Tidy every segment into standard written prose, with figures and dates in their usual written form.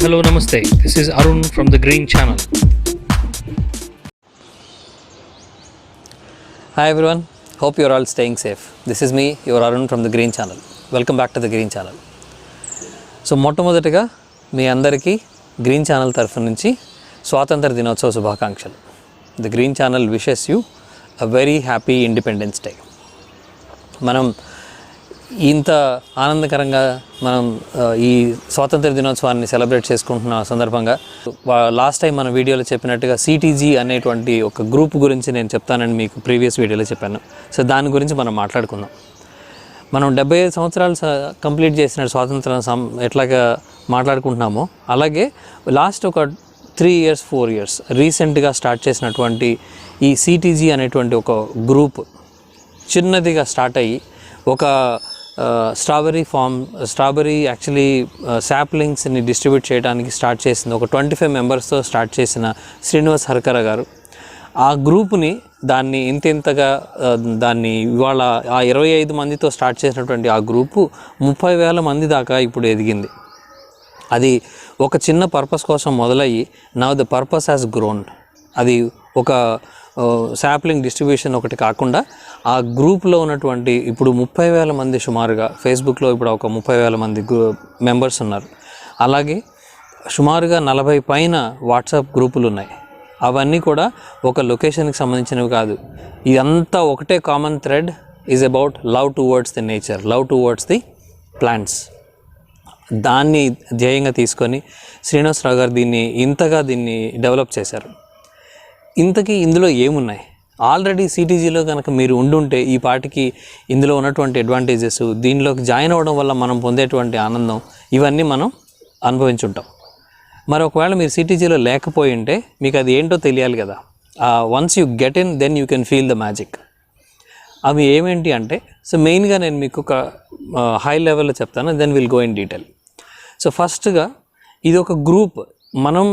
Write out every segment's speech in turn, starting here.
Hello, Namaste. This is Arun from the Green Channel. Hi everyone, hope you are all staying safe. This is me, your Arun from the Green Channel. Welcome back to the Green Channel. So మొట్టమొదటిగా మీ అందరికీ green channel తరఫు నుంచి స్వాతంత్ర దినోత్సవ శుభాకాంక్షలు. The green channel wishes you a very happy independence day. మనం ఇంత ఆనందకరంగా మనం ఈ స్వాతంత్ర దినోత్సవాన్ని సెలబ్రేట్ చేసుకుంటున్న సందర్భంగా లాస్ట్ టైం మన వీడియోలో చెప్పినట్టుగా CTG అనేటువంటి ఒక గ్రూప్ గురించి నేను చెప్తానని మీకు ప్రీవియస్ వీడియోలో చెప్పాను. సో దాని గురించి మనం మాట్లాడుకుందాం. మనం 75 సంవత్సరాలు కంప్లీట్ చేసిన స్వాతంత్రం ఎట్లాగా మాట్లాడుకుంటున్నామో అలాగే లాస్ట్ ఒక 3 years 4 years రీసెంట్గా స్టార్ట్ చేసినటువంటి ఈ CTG అనేటువంటి ఒక గ్రూప్ చిన్నదిగా స్టార్ట్ అయ్యి ఒక స్ట్రాబెరీ యాక్చువల్లీ శాప్లింగ్స్ని డిస్ట్రిబ్యూట్ చేయడానికి స్టార్ట్ చేసింది ఒక 25 మెంబర్స్తో స్టార్ట్ చేసిన శ్రీనివాస్ హర్కర గారు. ఆ గ్రూప్ని దాన్ని ఇంతగా దాన్ని ఇవాళ ఆ 25 మందితో స్టార్ట్ చేసినటువంటి ఆ గ్రూపు 30,000 మంది దాకా ఇప్పుడు ఎదిగింది. అది ఒక చిన్న పర్పస్ కోసం మొదలయ్యి now the purpose has grown. అది ఒక శాప్లింగ్ డిస్ట్రిబ్యూషన్ ఒకటి కాకుండా ఆ గ్రూప్లో ఉన్నటువంటి ఇప్పుడు 30,000 మంది సుమారుగా ఫేస్బుక్లో ఇప్పుడు ఒక 30,000 మంది మెంబర్స్ ఉన్నారు. అలాగే సుమారుగా 40 పైన వాట్సాప్ గ్రూపులు ఉన్నాయి. అవన్నీ కూడా ఒక లొకేషన్కి సంబంధించినవి కాదు. ఇదంతా ఒకటే common thread is about love towards the nature, love towards the plants. దాన్ని ధ్యేయంగా తీసుకొని శ్రీనివాసరావు గారు దీన్ని డెవలప్ చేశారు. ఇంతకీ ఇందులో ఏమున్నాయి? ఆల్రెడీ CTGలో కనుక మీరు ఉండుంటే ఈ పాటికి ఇందులో ఉన్నటువంటి అడ్వాంటేజెస్, దీనిలోకి జాయిన్ అవ్వడం వల్ల మనం పొందేటువంటి ఆనందం ఇవన్నీ మనం అనుభవించుంటాం. మరి ఒకవేళ మీరు CTGలో లేకపోయి ఉంటే మీకు అది ఏంటో తెలియాలి కదా. Once you get in then you can feel the magic. అవి ఏమేంటి అంటే, సో మెయిన్గా నేను మీకు ఒక హై లెవెల్లో చెప్తాను, then will go in detail. So ఫస్ట్గా ఇది ఒక గ్రూప్. మనం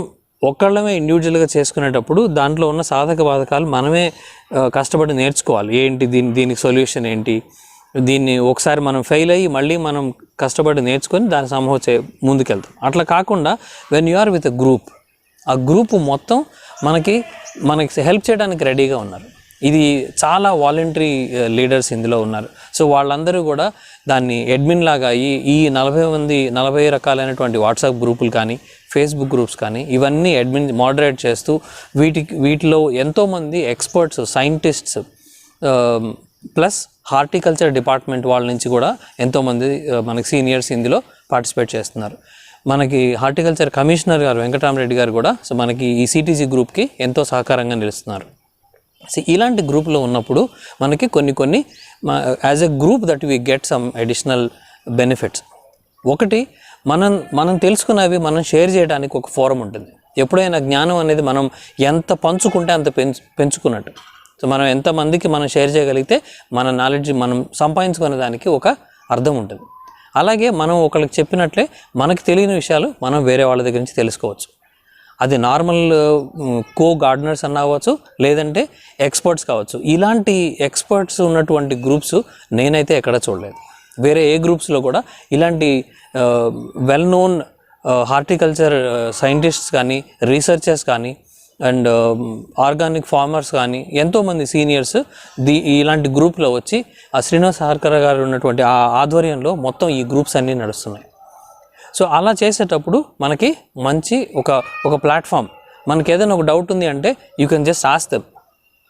ఒక్కళ్ళమే ఇండివిజువల్గా చేసుకునేటప్పుడు దాంట్లో ఉన్న సాధక బాధకాలు మనమే కష్టపడి నేర్చుకోవాలి. ఏంటి దీనికి సొల్యూషన్ ఏంటి, దీన్ని ఒకసారి మనం ఫెయిల్ అయ్యి మళ్ళీ మనం కష్టపడి నేర్చుకొని దాని ముందుకెళ్తాం. అట్లా కాకుండా when you are with a group, ఆ గ్రూప్ మొత్తం మనకి హెల్ప్ చేయడానికి రెడీగా ఉన్నారు. ఇది చాలా వాలంటరీ లీడర్స్ ఇందులో ఉన్నారు. సో వాళ్ళందరూ కూడా దాన్ని అడ్మిన్ లాగా ఈ 40 రకాలైనటువంటి వాట్సాప్ గ్రూపులు కానీ ఫేస్బుక్ గ్రూప్స్ కానీ ఇవన్నీ అడ్మిన్ మోడరేట్ చేస్తూ వీటిలో ఎంతోమంది experts, scientists plus horticulture department వాళ్ళ నుంచి కూడా ఎంతోమంది మనకి సీనియర్స్ ఇందులో పార్టిసిపేట్ చేస్తున్నారు. మనకి హార్టికల్చర్ కమిషనర్ గారు వెంకటరామరెడ్డి గారు కూడా సో మనకి ఈ CTG గ్రూప్కి ఎంతో సహకారంగా నిలుస్తున్నారు. సో ఇలాంటి గ్రూప్లో ఉన్నప్పుడు మనకి కొన్ని as a group that we get some additional benefits. ఒకటి, మనం తెలుసుకున్నవి మనం షేర్ చేయడానికి ఒక ఫోరం ఉంటుంది. ఎప్పుడైనా జ్ఞానం అనేది మనం ఎంత పంచుకుంటే అంత పెంచుకున్నట్టు. సో మనం ఎంతమందికి మనం షేర్ చేయగలిగితే మన నాలెడ్జ్ మనం సంపాదించుకునే దానికి ఒక అర్థం ఉంటుంది. అలాగే మనం ఒకరికి చెప్పినట్లే మనకి తెలియని విషయాలు మనం వేరే వాళ్ళ దగ్గర నుంచి తెలుసుకోవచ్చు. అది నార్మల్ గార్డెనర్స్ అన్న అవ్వచ్చు, లేదంటే ఎక్స్పర్ట్స్ కావచ్చు. ఇలాంటి ఎక్స్పర్ట్స్ ఉన్నటువంటి గ్రూప్స్ నేనైతే ఎక్కడ చూడలేదు. వేరే ఏ గ్రూప్స్లో కూడా ఇలాంటి వెల్ నోన్ హార్టికల్చర్ సైంటిస్ట్స్ కానీ, రీసెర్చర్స్ కానీ అండ్ ఆర్గానిక్ ఫార్మర్స్ కానీ ఎంతోమంది సీనియర్స్ ఇలాంటి గ్రూప్లో వచ్చి ఆ శ్రీనివాస్ హర్కర గారు ఉన్నటువంటి ఆ ఆధ్వర్యంలో మొత్తం ఈ గ్రూప్స్ అన్నీ నడుస్తున్నాయి. సో అలా చేసేటప్పుడు మనకి మంచి ఒక ప్లాట్ఫామ్. మనకి ఏదైనా ఒక డౌట్ ఉంది అంటే you can just ask them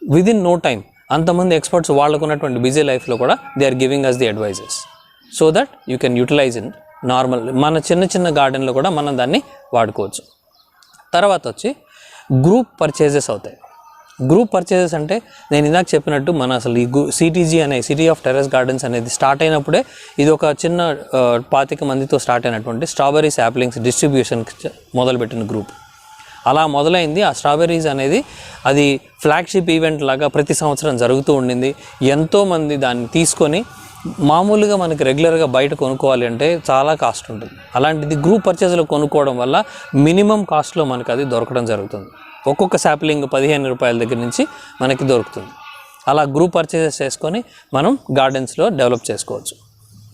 within no time. అంతమంది ఎక్స్పర్ట్స్ వాళ్ళకు ఉన్నటువంటి బిజీ లైఫ్లో కూడా they are giving us the advises so that you can utilize in normal మన చిన్న గార్డెన్లో కూడా మనం దాన్ని వాడుకోవచ్చు. తర్వాత వచ్చి గ్రూప్ పర్చేజెస్ అవుతాయి. గ్రూప్ పర్చేజెస్ అంటే నేను ఇందాక చెప్పినట్టు మన అసలు ఈ CTG అనే సిటీ ఆఫ్ టెర్రస్ గార్డెన్స్ అనేది స్టార్ట్ అయినప్పుడే ఇది ఒక చిన్న 25 మందితో స్టార్ట్ అయినటువంటి స్ట్రాబెరీ శాప్లింగ్స్ డిస్ట్రిబ్యూషన్ మొదలుపెట్టిన గ్రూప్. అలా మొదలైంది. ఆ స్ట్రాబెరీస్ అనేది అది ఫ్లాగ్షిప్ ఈవెంట్ లాగా ప్రతి సంవత్సరం జరుగుతూ ఉండింది. ఎంతోమంది దాన్ని తీసుకొని మామూలుగా మనకి రెగ్యులర్గా బయట కొనుక్కోవాలి అంటే చాలా కాస్ట్ ఉంటుంది. అలాంటిది గ్రూప్ పర్చేజ్లో కొనుక్కోవడం వల్ల మినిమం కాస్ట్లో మనకు అది దొరకడం జరుగుతుంది. ఒక్కొక్క శాప్లింగ్ 15 రూపాయల దగ్గర నుంచి మనకి దొరుకుతుంది. అలా గ్రూప్ పర్చేజెస్ చేసుకొని మనం గార్డెన్స్లో డెవలప్ చేసుకోవచ్చు.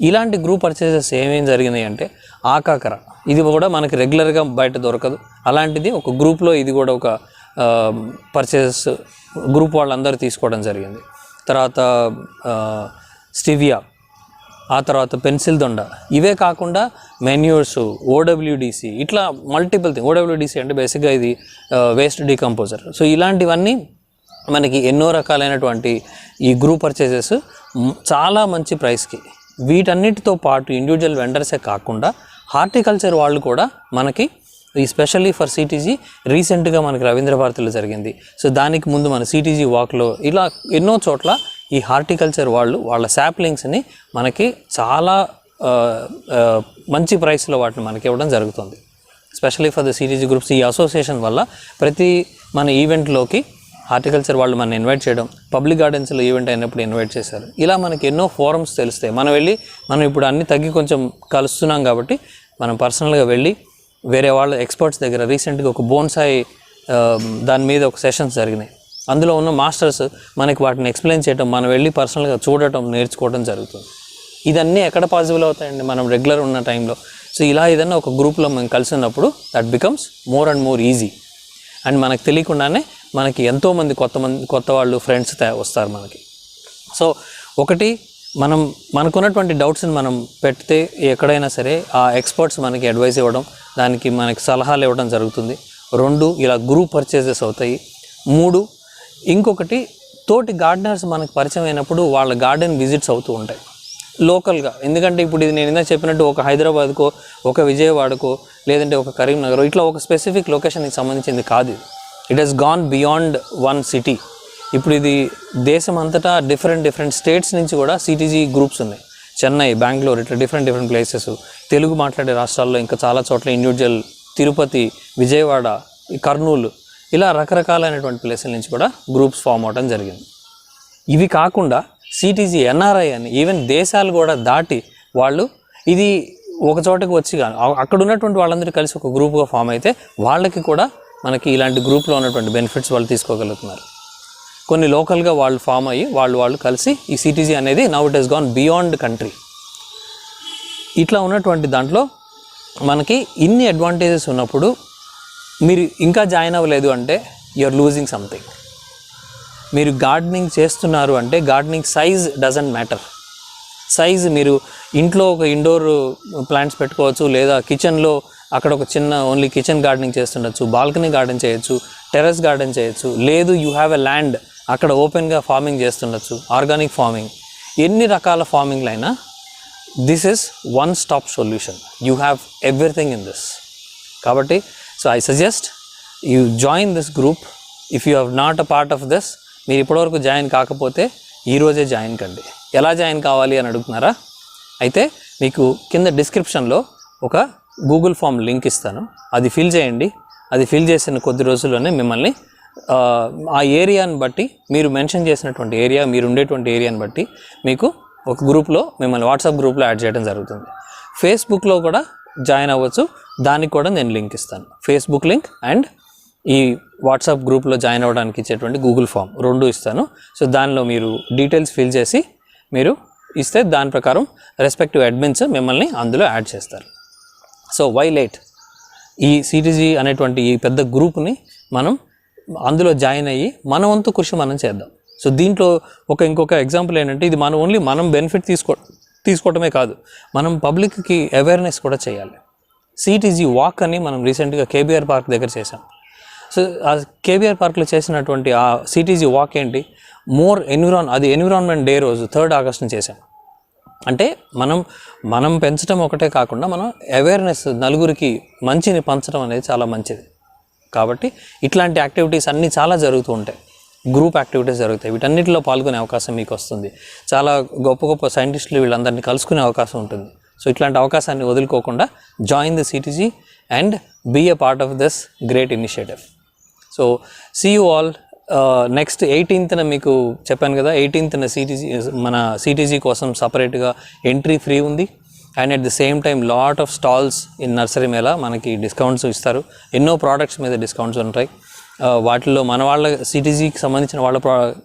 ఇలాంటి గ్రూప్ పర్చేసెస్ ఏమేమి జరిగినాయి అంటే ఆకాకర, ఇది కూడా మనకి రెగ్యులర్గా బయట దొరకదు, అలాంటిది ఒక గ్రూప్లో ఇది కూడా ఒక పర్చేసెస్ గ్రూప్ వాళ్ళందరూ తీసుకోవడం జరిగింది. తర్వాత స్టివియా, ఆ తర్వాత పెన్సిల్ దొండ, ఇవే కాకుండా మెన్యూర్స్, ఓడబ్ల్యూడిసి, ఇట్లా మల్టిపుల్ థింగ్. ఓడబ్ల్యూడిసి అంటే బేసిక్గా ఇది వేస్ట్ డీకంపోజర్. సో ఇలాంటివన్నీ మనకి ఎన్నో రకాలైనటువంటి ఈ గ్రూప్ పర్చేసెస్ చాలా మంచి ప్రైస్కి. వీటన్నిటితో పాటు ఇండివిజువల్ వెండర్సే కాకుండా హార్టికల్చర్ వాళ్ళు కూడా మనకి ఈ స్పెషల్లీ ఫర్ సిటీజీ రీసెంట్గా మనకి రవీంద్ర భారతిలో జరిగింది. సో దానికి ముందు మన సిటీజీ వాక్లో ఇలా ఎన్నో చోట్ల ఈ హార్టికల్చర్ వాళ్ళు వాళ్ళ శాప్లింగ్స్ని మనకి చాలా మంచి ప్రైస్లో వాటిని మనకి ఇవ్వడం జరుగుతుంది. Specially for the CTG groups ఈ అసోసియేషన్ వల్ల ప్రతి మన ఈవెంట్లోకి హార్టికల్చర్ వాళ్ళు మనం ఇన్వైట్ చేయడం, పబ్లిక్ గార్డెన్స్లో ఈవెంట్ అయినప్పుడు ఇన్వైట్ చేశారు. ఇలా మనకి ఎన్నో ఫోరమ్స్ తెలుస్తాయి. మనం ఇప్పుడు అన్ని తగ్గి కొంచెం కలుస్తున్నాం కాబట్టి మనం పర్సనల్గా వెళ్ళి వేరే వాళ్ళ ఎక్స్పర్ట్స్ దగ్గర రీసెంట్గా ఒక బోన్సాయి దాని మీద ఒక సెషన్స్ జరిగినాయి. అందులో ఉన్న మాస్టర్స్ మనకి వాటిని ఎక్స్ప్లెయిన్ చేయడం, మనం వెళ్ళి పర్సనల్గా చూడటం, నేర్చుకోవడం జరుగుతుంది. ఇదన్నీ ఎక్కడ పాసిబుల్ అవుతాయండి మనం రెగ్యులర్ ఉన్న టైంలో. సో ఇలా ఏదన్నా ఒక గ్రూప్లో మనం కలిసినప్పుడు that becomes more and more easy. And మనకు తెలియకుండానే మనకి ఎంతోమంది కొత్త వాళ్ళు ఫ్రెండ్స్ వస్తారు మనకి. సో ఒకటి, మనకున్నటువంటి డౌట్స్ని మనం పెడితే ఎక్కడైనా సరే ఆ ఎక్స్పర్ట్స్ మనకి అడ్వైస్ ఇవ్వడం, దానికి మనకి సలహాలు ఇవ్వడం జరుగుతుంది. 2, ఇలా గ్రూప్ పర్చేసెస్ అవుతాయి. 3, ఇంకొకటి తోటి గార్డెనర్స్ మనకు పరిచయం అయినప్పుడు వాళ్ళ గార్డెన్ విజిట్స్ అవుతూ ఉంటాయి లోకల్గా. ఎందుకంటే ఇప్పుడు ఇది నేను ఇందాక చెప్పినట్టు ఒక హైదరాబాద్కో, ఒక విజయవాడకో, లేదంటే ఒక కరీంనగర్, ఇట్లా ఒక స్పెసిఫిక్ లొకేషన్కి సంబంధించింది కాదు. It has gone beyond one city. ఇప్పుడు ఇది దేశం అంతటా డిఫరెంట్ స్టేట్స్ నుంచి కూడా సిటీజీ గ్రూప్స్ ఉన్నాయి. చెన్నై, బెంగళూరు, ఇట్లా డిఫరెంట్ ప్లేసెస్, తెలుగు మాట్లాడే రాష్ట్రాల్లో ఇంకా చాలా చోట్ల ఇండివిజువల్, తిరుపతి, విజయవాడ, కర్నూలు, ఇలా రకరకాలైనటువంటి ప్లేసుల నుంచి కూడా గ్రూప్స్ ఫామ్ అవడం జరిగింది. ఇవి కాకుండా సిటీజీ ఎన్ఆర్ఐ అని ఈవెన్ దేశాలు కూడా దాటి వాళ్ళు ఇది ఒక చోటకి వచ్చి అక్కడ ఉన్నటువంటి వాళ్ళందరూ కలిసి ఒక గ్రూప్గా ఫామ్ అయితే వాళ్ళకి కూడా మనకి ఇలాంటి గ్రూప్లో ఉన్నటువంటి బెనిఫిట్స్ వాళ్ళు తీసుకోగలుగుతున్నారు. కొన్ని లోకల్గా వాళ్ళు ఫామ్ అయ్యి వాళ్ళు కలిసి ఈ సిటీజీ అనేది now it has gone beyond country. ఇట్లా ఉన్నటువంటి దాంట్లో మనకి ఇన్ని అడ్వాంటేజెస్ ఉన్నప్పుడు మీరు ఇంకా జాయిన్ అవ్వలేదు అంటే యూఆర్ లూజింగ్ సంథింగ్. మీరు గార్డెనింగ్ చేస్తున్నారు అంటే gardening size doesn't matter. Size మీరు ఇంట్లో ఒక ఇండోర్ ప్లాంట్స్ పెట్టుకోవచ్చు, లేదా కిచెన్లో అక్కడ ఒక చిన్న ఓన్లీ కిచెన్ గార్డెనింగ్ చేస్తుండొచ్చు, బాల్కనీ గార్డెన్ చేయొచ్చు, టెర్రస్ గార్డెన్ చేయొచ్చు, లేదు యూ హ్యావ్ ఎ ల్యాండ్ అక్కడ ఓపెన్గా ఫార్మింగ్ చేస్తుండొచ్చు, ఆర్గానిక్ ఫార్మింగ్, ఎన్ని రకాల ఫార్మింగ్లు అయినా this is one stop solution. You have everything in this. కాబట్టి so I suggest you join this group. If you have not a part of this, మీరు ఇప్పటివరకు join కాకపోతే ఈరోజే జాయిన్ కండి. ఎలా జాయిన్ కావాలి అని అడుగుతున్నారా? అయితే మీకు కింద డిస్క్రిప్షన్లో ఒక గూగుల్ ఫామ్ లింక్ ఇస్తాను, అది ఫిల్ చేయండి. అది ఫిల్ చేసిన కొద్ది రోజుల్లోనే మిమ్మల్ని ఆ ఏరియాని బట్టి, మీరు మెన్షన్ చేసినటువంటి ఏరియా, మీరు ఉండేటువంటి ఏరియాని బట్టి మీకు ఒక గ్రూప్లో మిమ్మల్ని వాట్సాప్ గ్రూప్లో యాడ్ చేయడం జరుగుతుంది. ఫేస్బుక్లో కూడా జాయిన్ అవ్వచ్చు, దానికి కూడా నేను లింక్ ఇస్తాను. ఫేస్బుక్ లింక్ అండ్ ఈ వాట్సాప్ గ్రూప్లో జాయిన్ అవ్వడానికి ఇచ్చేటువంటి గూగుల్ ఫామ్ 2 ఇస్తాను. సో దానిలో మీరు డీటెయిల్స్ ఫిల్ చేసి మీరు ఇస్తే దాని ప్రకారం రెస్పెక్టివ్ అడ్మిన్స్ మిమ్మల్ని అందులో యాడ్ చేస్తారు. So why late? ఈ సిటీజీ అనేటువంటి ఈ పెద్ద గ్రూప్ని మనం అందులో జాయిన్ అయ్యి మన వంతు కృషి మనం చేద్దాం. సో దీంట్లో ఇంకొక ఎగ్జాంపుల్ ఏంటంటే, ఇది మనం బెనిఫిట్ తీసుకోవటమే కాదు, మనం పబ్లిక్కి అవేర్నెస్ కూడా చేయాలి. సిటీజీ వాక్ అని మనం రీసెంట్గా కేబీఆర్ పార్క్ దగ్గర చేసాం. సో ఆ కేబీఆర్ పార్క్లో చేసినటువంటి ఆ సిటీజీ వాక్ ఏంటి, అది ఎన్విరాన్మెంట్ డే రోజు 3rd ఆగస్ట్ని చేసాం. అంటే మనం పెంచడం ఒకటే కాకుండా మనం అవేర్నెస్, నలుగురికి మంచిని పంచడం అనేది చాలా మంచిది. కాబట్టి ఇట్లాంటి యాక్టివిటీస్ అన్నీ చాలా జరుగుతూ ఉంటాయి, గ్రూప్ యాక్టివిటీస్ జరుగుతాయి. వీటన్నిటిలో పాల్గొనే అవకాశం మీకు వస్తుంది. చాలా గొప్ప సైంటిస్టులు వీళ్ళందరినీ కలుసుకునే అవకాశం ఉంటుంది. సో ఇట్లాంటి అవకాశాన్ని వదులుకోకుండా join the CTG and be a part of this great initiative. So see you all next 18th మీకు చెప్పాను కదా, 18th మన సిటీజీ కోసం సపరేట్గా ఎంట్రీ ఫ్రీ ఉంది. And at the same time lot of stalls in nursery mela మనకి discounts ఇస్తారు. ఎన్నో ప్రోడక్ట్స్ మీద డిస్కౌంట్స్ ఉంటాయి. వాటిల్లో మన వాళ్ళ సిటీజీకి సంబంధించిన వాళ్ళ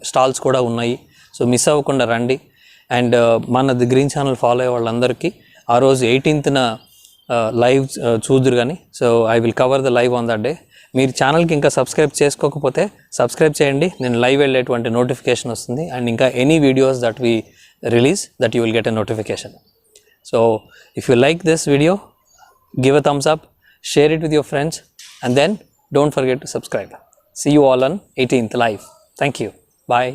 స్టాల్స్ కూడా ఉన్నాయి. సో మిస్ అవ్వకుండా రండి. అండ్ మనది గ్రీన్ ఛానల్ ఫాలో అయ్యే వాళ్ళందరికీ ఆ రోజు 18th లైవ్ చూదురు కానీ. So I will cover the live on that day. మీరు ఛానల్కి ఇంకా సబ్స్క్రైబ్ చేసుకోకపోతే సబ్స్క్రైబ్ చేయండి. నేను లైవ్ వెళ్ళేటువంటి నోటిఫికేషన్ వస్తుంది. అండ్ ఇంకా any videos that we release that you will get a notification. So if you like this video, give a thumbs up, share it with your friends, and then don't forget to subscribe. See you all on 18th live. Thank you. Bye.